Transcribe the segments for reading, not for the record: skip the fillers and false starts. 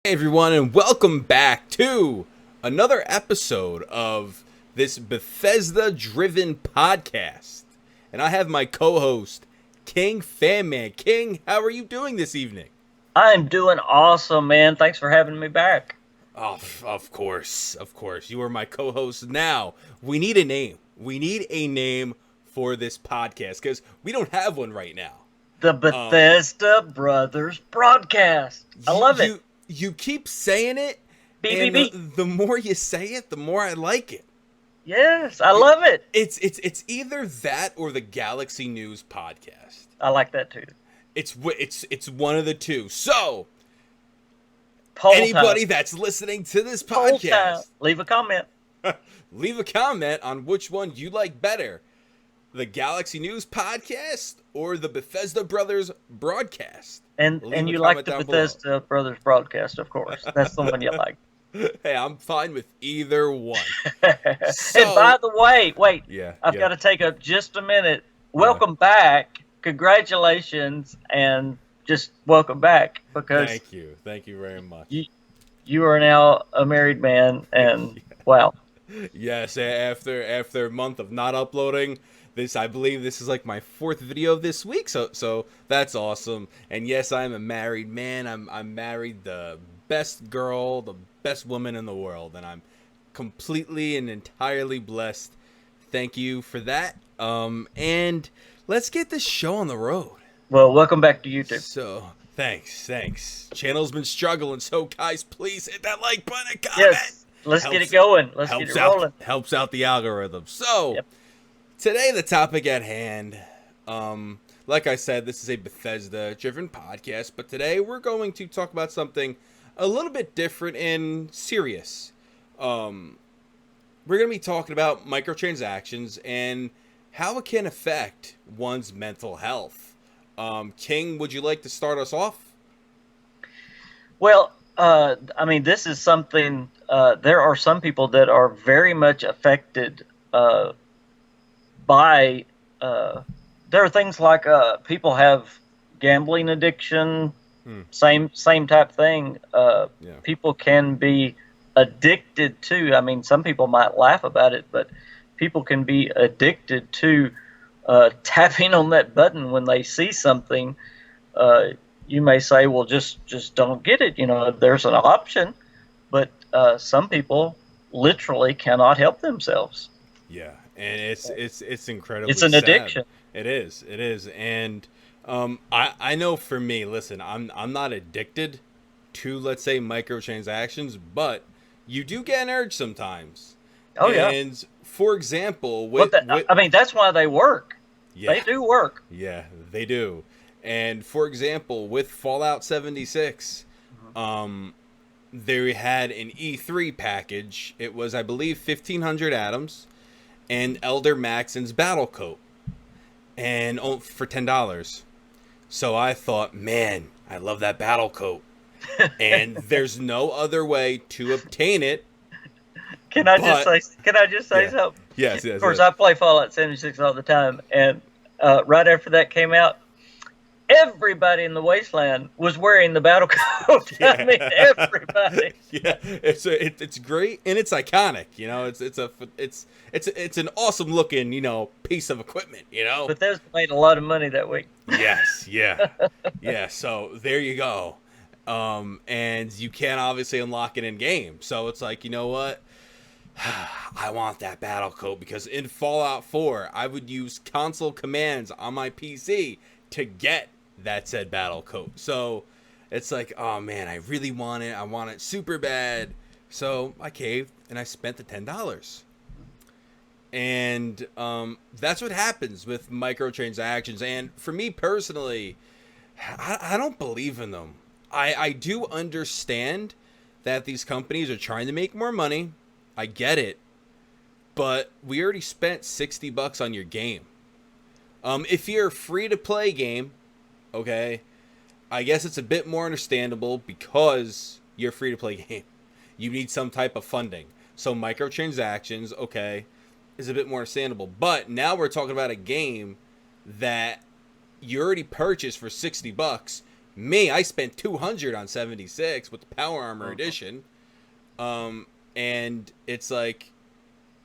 Hey everyone, and welcome back to another episode of this Bethesda-driven podcast. And I have my co-host, King Fanman. King, how are you doing this evening? I'm doing awesome, man. Thanks for having me back. Oh, of course. You are my co-host now. We need a name. We need a name for this podcast because we don't have one right now. The Bethesda Brothers Broadcast. I love it. You keep saying it, and the more you say it, the more I like it. Yes, I love it. It's either that or the Galaxy News podcast. I like that too. It's one of the two. So, Poll anybody time. that's listening to this Poll time. podcast, Leave a comment. leave a comment on which one you like better. The Galaxy News podcast or the Bethesda Brothers broadcast. And you like the Bethesda Brothers Broadcast, of course. That's the one you like. Hey, I'm fine with either one. And by the way, wait. I've got to take up just a minute. Welcome back. Congratulations, and just welcome back because thank you very much. You are now a married man, and wow. Yes, after a month of not uploading this, I believe this is like my fourth video this week, so that's awesome. And yes, I'm a married man. I'm married the best girl, the best woman in the world, and I'm completely and entirely blessed. Thank you for that. And let's get this show on the road. Well, welcome back to YouTube. So, thanks. Channel's been struggling, so guys, please hit that like button and comment. Yes, let's get it going. Let's get it rolling. Helps out the algorithm. So, today the topic at hand, like I said, this is a Bethesda-driven podcast, but today we're going to talk about something a little bit different and serious. We're going to be talking about microtransactions and how it can affect one's mental health. King, would you like to start us off? Well, I mean, this is something, there are some people that are very much affected by, there are things like people have gambling addiction, same type thing. People can be addicted to, I mean, some people might laugh about it, but people can be addicted to tapping on that button when they see something. You may say, well, just don't get it. You know, there's an option, but some people literally cannot help themselves. Yeah, and it's incredibly It's an sad. addiction. It is, and I know for me, listen, I'm not addicted to, let's say, microtransactions, but you do get an urge sometimes. Oh yeah. And for example, I mean, that's why they work. Yeah, they do work. Yeah, they do. And for example, with Fallout 76, they had an E3 package. It was, I believe, 1,500 atoms and Elder Maxon's battle coat, and for $10. So I thought, man, I love that battle coat, and there's no other way to obtain it. Can I just say something? Yes. Of course, I play Fallout 76 all the time, and right after that came out, everybody in the Wasteland was wearing the battle coat. I mean, everybody. Yeah, it's great and it's iconic. You know, it's an awesome looking, you know, piece of equipment. You know, but those made a lot of money that week. Yes, yeah. So there you go. And you can't obviously unlock it in game. So it's like, you know what? I want that battle coat because in Fallout 4, I would use console commands on my PC to get that said battle coat. So it's like, oh man, I really want it. I want it super bad. So I caved and I spent the $10. And that's what happens with microtransactions. And for me personally, I don't believe in them. I do understand that these companies are trying to make more money. I get it. But we already spent $60 on your game. If you're a free-to-play game, okay, I guess it's a bit more understandable because you're a free-to-play game. You need some type of funding. So microtransactions, okay, is a bit more understandable. But now we're talking about a game that you already purchased for $60. Me, I spent $200 on 76 with the Power Armor Edition. And it's like,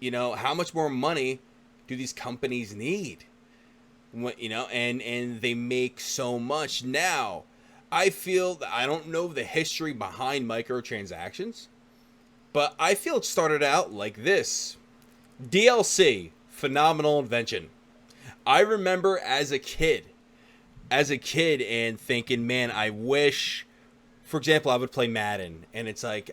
how much more money do these companies need? And they make so much. Now, I feel that I don't know the history behind microtransactions, but I feel it started out like this. DLC, phenomenal invention. I remember as a kid and thinking, man, I wish, for example, I would play Madden, and it's like,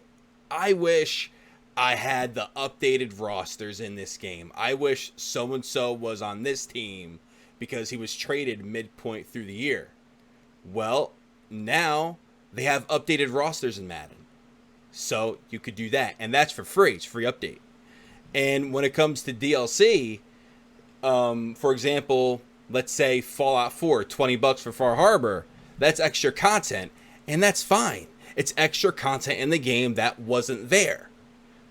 I wish I had the updated rosters in this game. I wish so-and-so was on this team because he was traded midpoint through the year. Well, now they have updated rosters in Madden. So you could do that, and that's for free. It's free update. And when it comes to DLC, for example, let's say Fallout 4, $20 for Far Harbor. That's extra content, and that's fine. It's extra content in the game that wasn't there.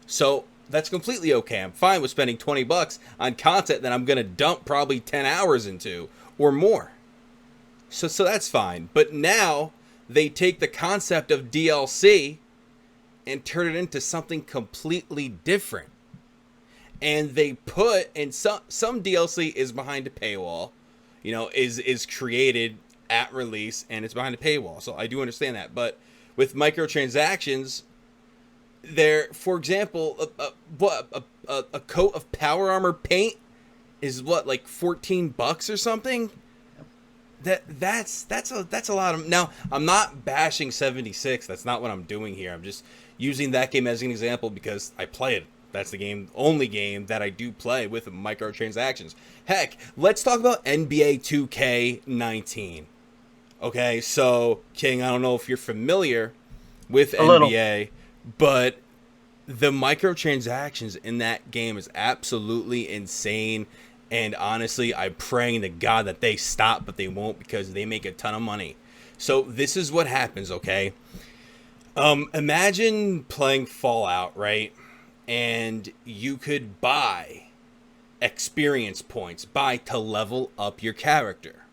So that's completely okay. I'm fine with spending $20 on content that I'm going to dump probably 10 hours into or more. So that's fine. But now they take the concept of DLC and turn it into something completely different. And they put, and some DLC is behind a paywall, is created at release, and it's behind a paywall. So I do understand that. But with microtransactions, there, for example, a coat of Power Armor paint is what, like $14 or something. That's a lot of. Now, I'm not bashing 76. That's not what I'm doing here. I'm just using that game as an example because I play it. That's the only game that I do play with microtransactions. Heck, let's talk about NBA 2K19. Okay, so King, I don't know if you're familiar with NBA, but the microtransactions in that game is absolutely insane. And honestly, I'm praying to God that they stop, but they won't because they make a ton of money. So this is what happens, okay? Imagine playing Fallout, right? And you could buy experience points, to level up your character.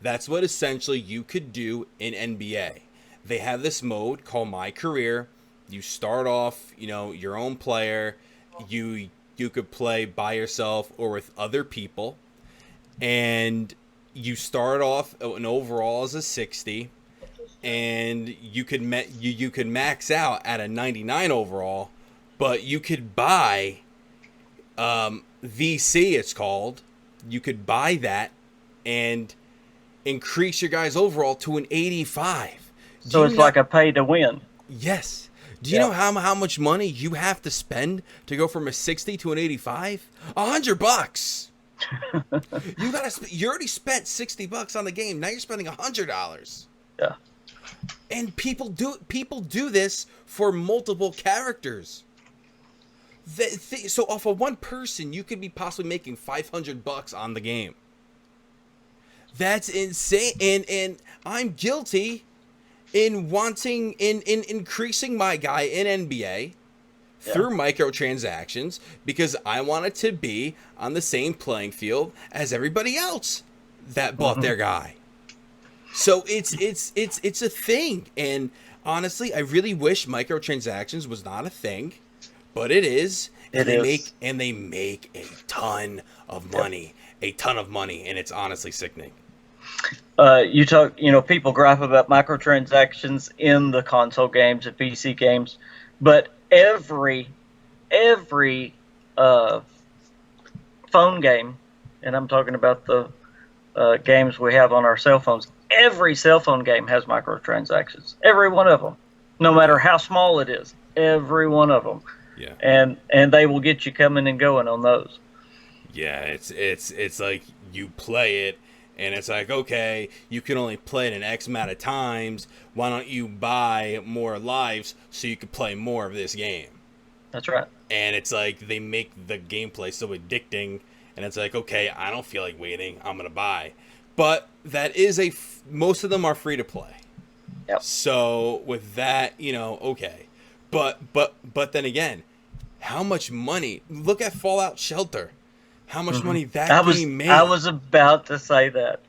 That's what essentially you could do in NBA. They have this mode called My Career. You start off, your own player. You could play by yourself or with other people. And you start off an overall as a 60. And you could max out at a 99 overall. But you could buy VC, it's called. You could buy that and increase your guy's overall to an 85. So it's like a pay to win. Yes. Do you know how much money you have to spend to go from a 60 to an 85? $100. You already spent $60 on the game. Now you're spending $100. Yeah. And people do this for multiple characters. So off of one person, you could be possibly making $500 on the game. That's insane. And I'm guilty in wanting in increasing my guy in NBA through microtransactions because I wanted to be on the same playing field as everybody else that bought their guy. So it's a thing. And honestly, I really wish microtransactions was not a thing. But it is, and they make a ton of money, and it's honestly sickening. People gripe about microtransactions in the console games and PC games, but every phone game, and I'm talking about the games we have on our cell phones, every cell phone game has microtransactions. Every one of them, no matter how small it is, every one of them. Yeah. And they will get you coming and going on those. Yeah, it's like you play it and it's like, okay, you can only play it an X amount of times. Why don't you buy more lives so you can play more of this game? That's right. And it's like they make the gameplay so addicting and it's like, okay, I don't feel like waiting. I'm going to buy. But that is most of them are free to play. Yep. So with that, okay. But then again, how much money? Look at Fallout Shelter. How much money that game made. I was about to say that.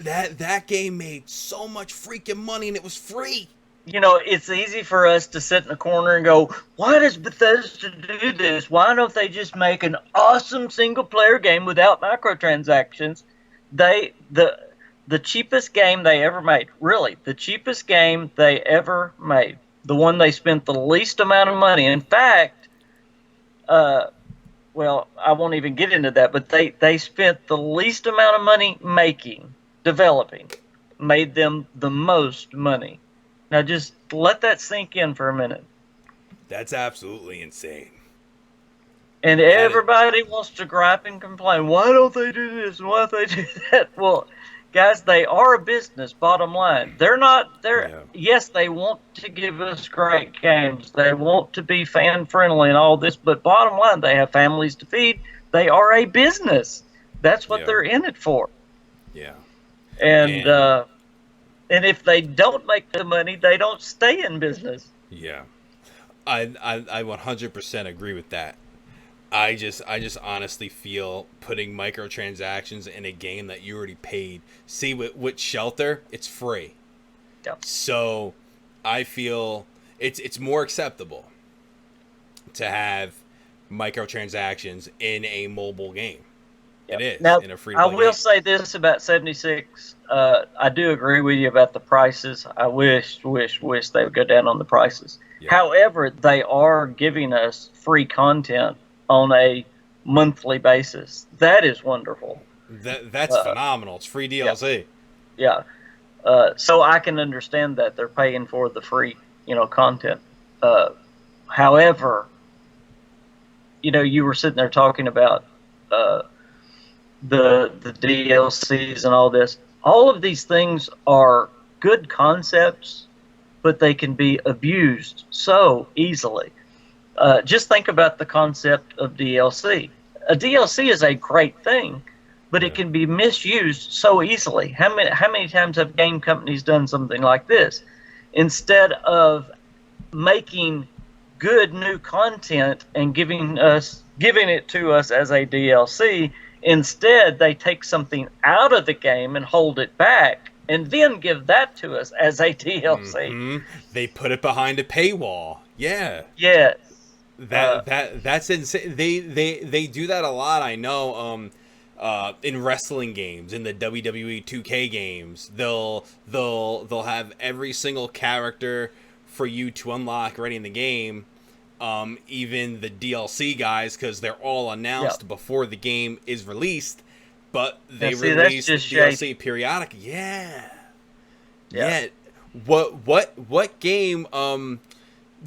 that game made so much freaking money and it was free. It's easy for us to sit in a corner and go, why does Bethesda do this? Why don't they just make an awesome single-player game without microtransactions? The cheapest game they ever made, really, the cheapest game they ever made, the one they spent the least amount of money. In fact, well, I won't even get into that, but they spent the least amount of money developing, made them the most money. Now just let that sink in for a minute. That's absolutely insane. And everybody wants to gripe and complain. Why don't they do this? Why don't they do that? Well, guys, they are a business, bottom line. Yes, they want to give us great games. They want to be fan-friendly and all this, but bottom line, they have families to feed. They are a business. That's what they're in it for. Yeah. And if they don't make the money, they don't stay in business. Yeah. I 100% agree with that. I just honestly feel putting microtransactions in a game that you already paid. See, with Shelter, it's free. Yeah. So I feel it's more acceptable to have microtransactions in a mobile game. Yep. It is now, in a free-to-play I will game. say this about 76. I do agree with you about the prices. I wish they would go down on the prices. Yeah. However, they are giving us free content on a monthly basis. That is wonderful. That's phenomenal. It's free DLC. Yeah. So I can understand that they're paying for the free, content. However, you were sitting there talking about the DLCs and all this. All of these things are good concepts, but they can be abused so easily. Just think about the concept of DLC. A DLC is a great thing, but it can be misused so easily. How many times have game companies done something like this? Instead of making good new content and giving it to us as a DLC, instead they take something out of the game and hold it back and then give that to us as a DLC. Mm-hmm. They put it behind a paywall. Yeah. Yes. That's insane. They do that a lot. I know. In wrestling games, in the WWE 2K games, they'll have every single character for you to unlock already in the game. Even the DLC guys, because they're all announced before the game is released, but they release DLC periodic. Yeah. What game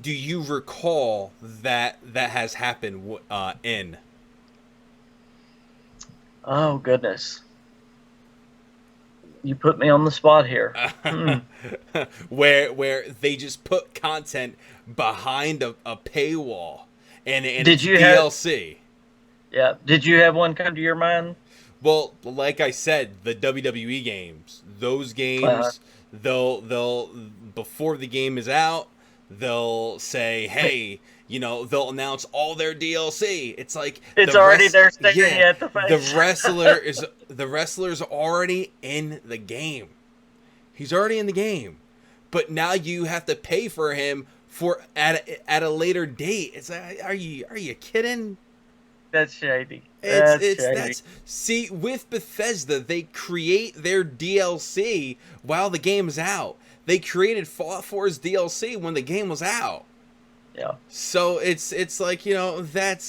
do you recall that has happened in? Oh goodness, you put me on the spot here. Where they just put content behind a paywall and did you DLC. Did you have one come to your mind? Well, like I said, the WWE games. Those games, they'll before the game is out, they'll say, hey, they'll announce all their DLC. It's like it's already there staring at the face. The wrestler's already in the game. He's already in the game, but now you have to pay for him at a later date. It's like, are you kidding? That's shady. See, with Bethesda, they create their DLC while the game is out. They created Fallout 4's DLC when the game was out. Yeah. So it's like, they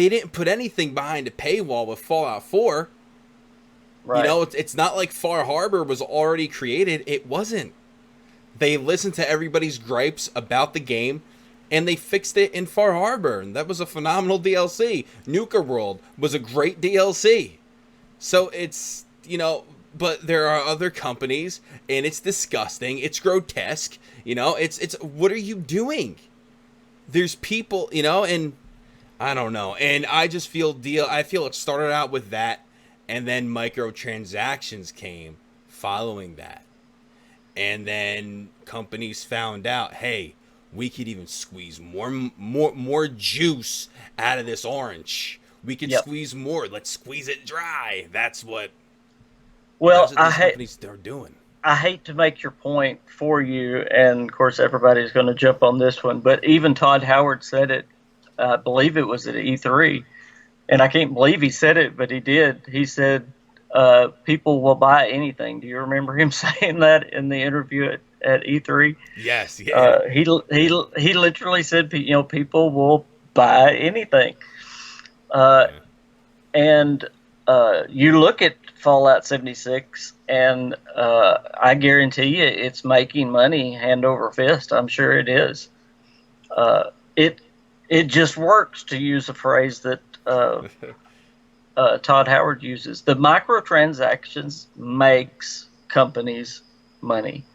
didn't put anything behind a paywall with Fallout 4. Right. It's not like Far Harbor was already created. It wasn't. They listened to everybody's gripes about the game, and they fixed it in Far Harbor, and that was a phenomenal DLC. Nuka World was a great DLC. So it's, but there are other companies, and it's disgusting. It's grotesque. It's what are you doing? There's people, and I don't know. And I just feel it started out with that, and then microtransactions came following that. And then companies found out, hey, we could even squeeze more juice out of this orange. We could squeeze more. Let's squeeze it dry. That's what Well, That's what these companies are doing. I hate to make your point for you, and of course everybody's going to jump on this one, but even Todd Howard said it. I believe it was at E3, and I can't believe he said it, but he did. He said, "People will buy anything." Do you remember him saying that in the interview at E3? Yes, yeah. He literally said, people will buy anything. Uh, Yeah. and you look at Fallout 76, and I guarantee you it's making money hand over fist. I'm sure it is. It it just works, to use a phrase that Todd Howard uses. The microtransactions makes companies money.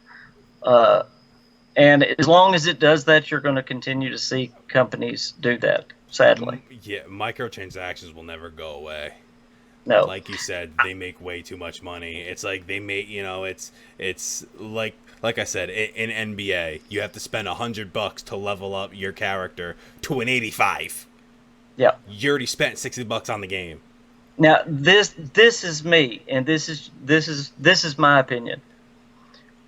And as long as it does that, you're going to continue to see companies do that, sadly. Yeah, microtransactions will never go away. No. Like you said, they make way too much money. It's like they make, it's like I said, in NBA, you have to spend $100 to level up your character to an 85. Yeah. You already spent $60 on the game. Now this is me, and this is my opinion.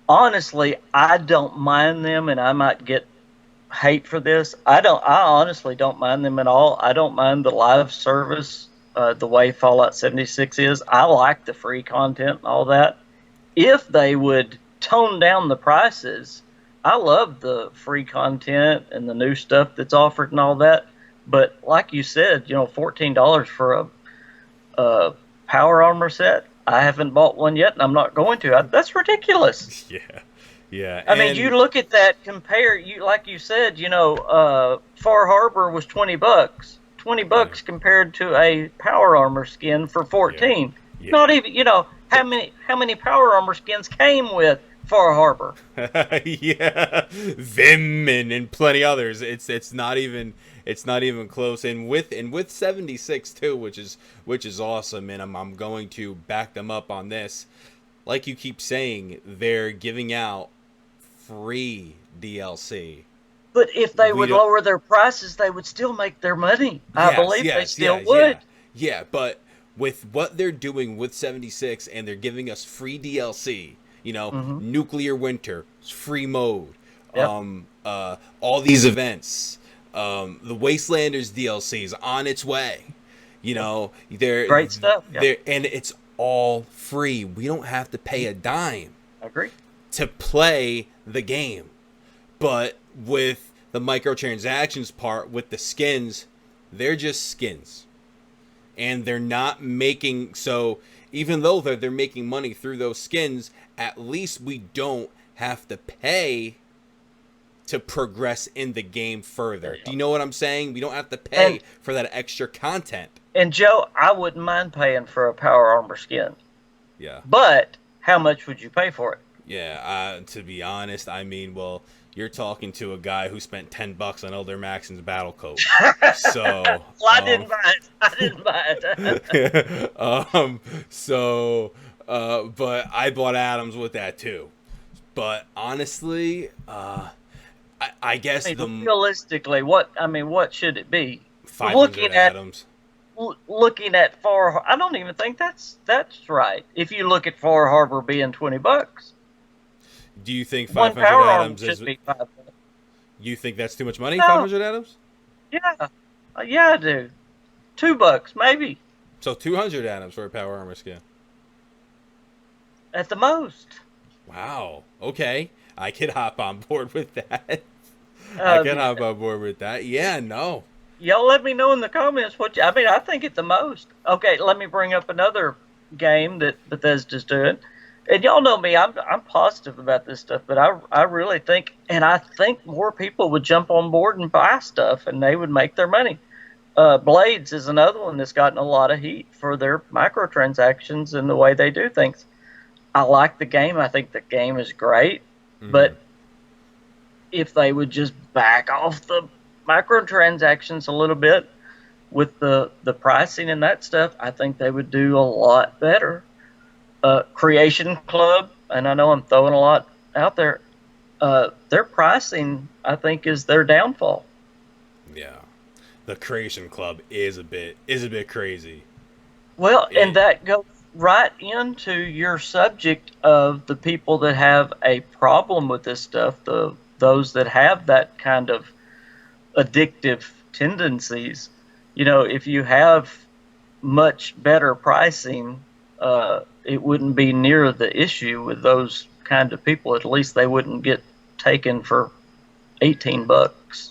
Honestly, I don't mind them, and I might get hate for this. I honestly don't mind them at all. I don't mind the live service, the way Fallout 76 is. I like the free content and all that. If they would tone down the prices, I love the free content and the new stuff that's offered and all that. But like you said, $14 for a power armor set. I haven't bought one yet, and I'm not going to. That's ridiculous. Yeah, yeah. I mean, you look at that. Like you said, Far Harbor was $20. $20 compared to a power armor skin for 14. Yeah. Not even. How many power armor skins came with Far Harbor? Yeah, them and plenty others. It's not even close. And with 76 too, which is awesome. And I'm going to back them up on this. Like you keep saying, they're giving out free DLC. But if they would lower their prices, they would still make their money. I believe they still would. Yeah, but with what they're doing with 76, and they're giving us free DLC, Nuclear Winter, free mode, yep. All these events, the Wastelanders DLC is on its way. They're great stuff. Yep. And it's all free. We don't have to pay a dime. I agree. To play the game. But with the microtransactions part, with the skins, they're just skins. And they're not making, so even though they're making money through those skins, at least we don't have to pay to progress in the game further. Do you know what I'm saying? We don't have to pay for that extra content. And Joe, I wouldn't mind paying for a power armor skin. Yeah. But how much would you pay for it? Yeah, to be honest, I mean, well, you're talking to a guy who spent $10 on Elder Maxon's battle coat. So well, I didn't buy it. But I bought Adams with that too. But honestly, I guess realistically, what should it be? 500 Adams. Looking at Far, I don't even think that's right. If you look at Far Harbor being $20. Do you think 500 Adams is? Be 500. You think that's too much money? No. 500 Adams? Yeah, I do. $2 maybe. So 200 Adams for a power armor skin. At the most. Wow. Okay, I can hop on board with that. I can hop on board with that. Yeah. No. Y'all let me know in the comments I think at the most. Okay, let me bring up another game that Bethesda's doing. And y'all know me, I'm positive about this stuff, but I really think, and I think more people would jump on board and buy stuff, and they would make their money. Blades is another one that's gotten a lot of heat for their microtransactions and the way they do things. I like the game. I think the game is great, but if they would just back off the microtransactions a little bit with the pricing and that stuff, I think they would do a lot better. Creation Club, and I know I'm throwing a lot out there, their pricing, I think, is their downfall. Yeah, the Creation Club is a bit crazy. Well, and that right into your subject of the people that have a problem with this stuff, those that have that kind of addictive tendencies. If you have much better pricing, it wouldn't be near the issue with those kind of people. At least they wouldn't get taken for $18.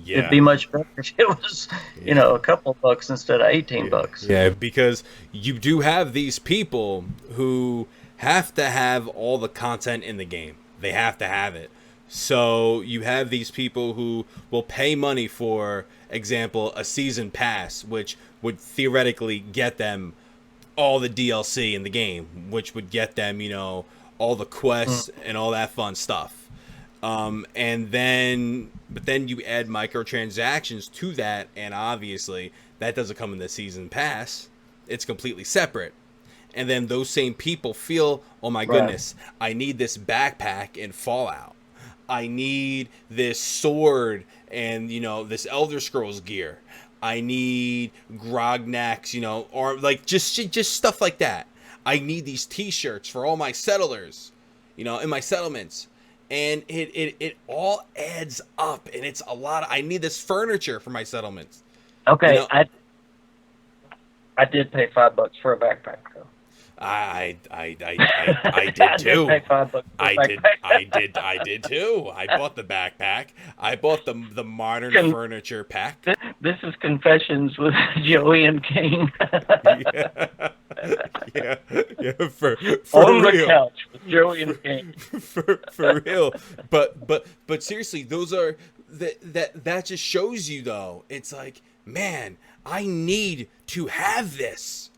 It'd Yeah. be much better if it was, Yeah. a couple bucks instead of $18. Yeah, because you do have these people who have to have all the content in the game. They have to have it. So you have these people who will pay money for example a season pass, which would theoretically get them all the DLC in the game, which would get them, all the quests and all that fun stuff. But then you add microtransactions to that, and obviously that doesn't come in the season pass. It's completely separate. And then those same people feel, oh my goodness, I need this backpack in Fallout. I need this sword and, this Elder Scrolls gear. I need Grognak's, or like just stuff like that. I need these t-shirts for all my settlers, in my settlements. And it all adds up, and it's a lot. I need this furniture for my settlements. Okay, I did pay $5 for a backpack though. I did too. I did pay $5 I did too. I bought the backpack. I bought the modern furniture pack. This is Confessions with Joey and King. yeah. For on real. The couch with Joey and King. for real. But seriously, those are that just shows you though. It's like, man, I need to have this.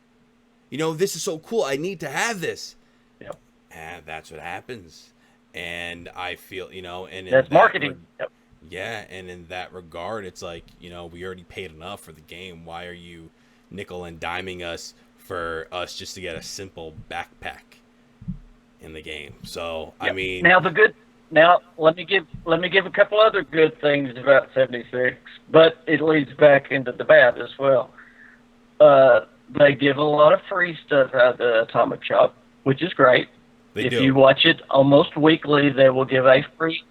This is so cool. I need to have this. Yep. And that's what happens. And I feel, and that's marketing. Yep. Yeah, and in that regard, it's like, we already paid enough for the game. Why are you nickel and diming us for us just to get a simple backpack in the game? So, yep. I mean, now let me give a couple other good things about 76, but it leads back into the bad as well. They give a lot of free stuff out of the Atomic Shop, which is great. If you watch it almost weekly, they will give free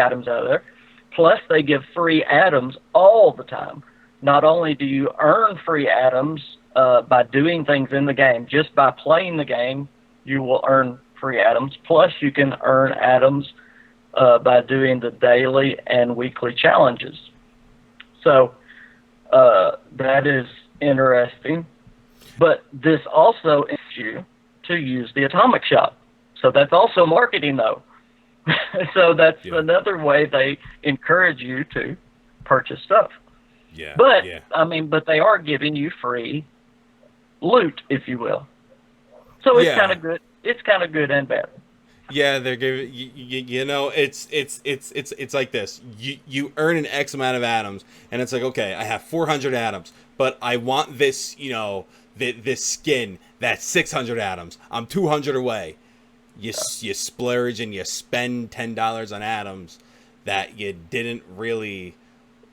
items out of there. Plus, they give free items all the time. Not only do you earn free items by doing things in the game, just by playing the game, you will earn free items. Plus, you can earn items by doing the daily and weekly challenges. So that is interesting. But this also asks you to use the Atomic Shop. So that's also marketing, though. So that's another way they encourage you to purchase stuff. Yeah. But but they are giving you free loot, if you will. So it's kind of good. It's kind of good and bad. Yeah, they're giving it's like this. You earn an X amount of atoms, and it's like, okay, I have 400 atoms, but I want this, this skin that's 600 atoms. I'm 200 away. You splurge and you spend $10 on atoms that you didn't really.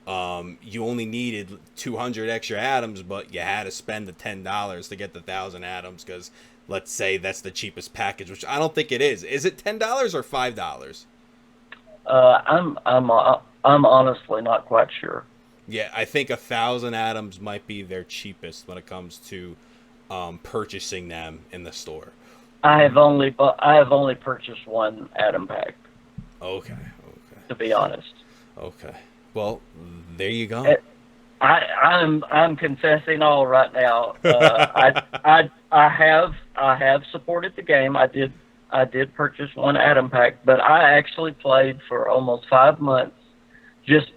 You only needed 200 extra atoms, but you had to spend the $10 to get the 1,000 atoms because, let's say, that's the cheapest package, which I don't think it is. Is it $10 or $5? I'm honestly not quite sure. Yeah, I think 1,000 atoms might be their cheapest when it comes to purchasing them in the store. I have only purchased one atom pack. Okay. To be honest. Okay. Well, there you go. I'm confessing all right now. I have supported the game. I did purchase one atom pack, but I actually played for almost 5 months, just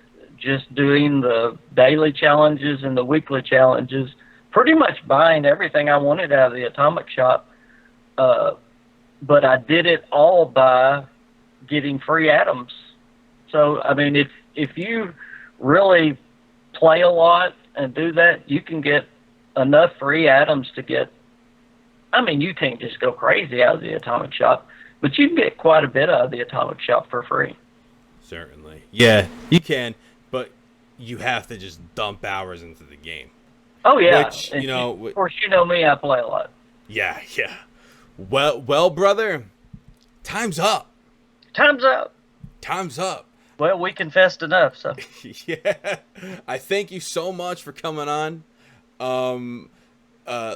doing the daily challenges and the weekly challenges, pretty much buying everything I wanted out of the Atomic Shop. But I did it all by getting free atoms. So, I mean, if you really play a lot and do that, you can get enough free atoms to get, I mean, you can't just go crazy out of the Atomic Shop, but you can get quite a bit out of the Atomic Shop for free. Certainly. Yeah, you can, but you have to just dump hours into the game. Oh, yeah. Which, of course, you know me, I play a lot. Yeah, yeah. Well, brother, time's up. Time's up. Time's up. Well, we confessed enough, so. Yeah. I thank you so much for coming on.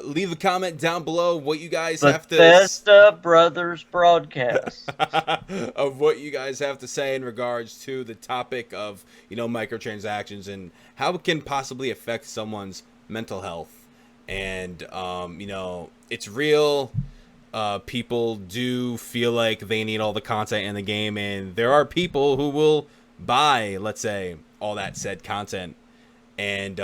Leave a comment down below what you guys have to Bethesda Brothers broadcast of what you guys have to say in regards to the topic of, microtransactions and how it can possibly affect someone's mental health. And it's real. People do feel like they need all the content in the game, and there are people who will buy, let's say, all that said content. And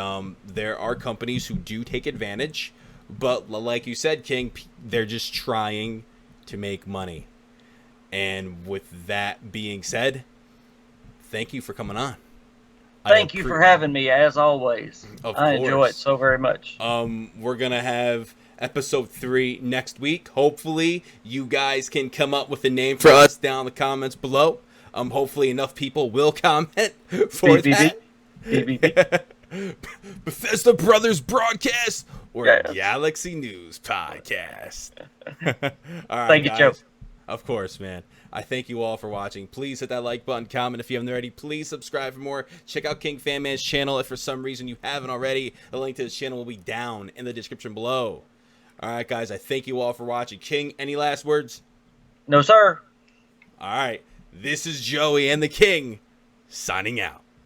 there are companies who do take advantage, but like you said, King, they're just trying to make money. And with that being said, thank you for coming on. Thank you for having me, as always. I enjoy it so very much. We're going to have episode 3 next week. Hopefully, you guys can come up with a name for us down in the comments below. Hopefully, enough people will comment for that. Bethesda Brothers Broadcast or Galaxy News Podcast. All right, thank you, Joe. Of course, man. I thank you all for watching. Please hit that like button, comment if you haven't already. Please subscribe for more. Check out King Fanman's channel if for some reason you haven't already. The link to his channel will be down in the description below. All right, guys. I thank you all for watching. King, any last words? No, sir. All right. This is Joey and the King signing out.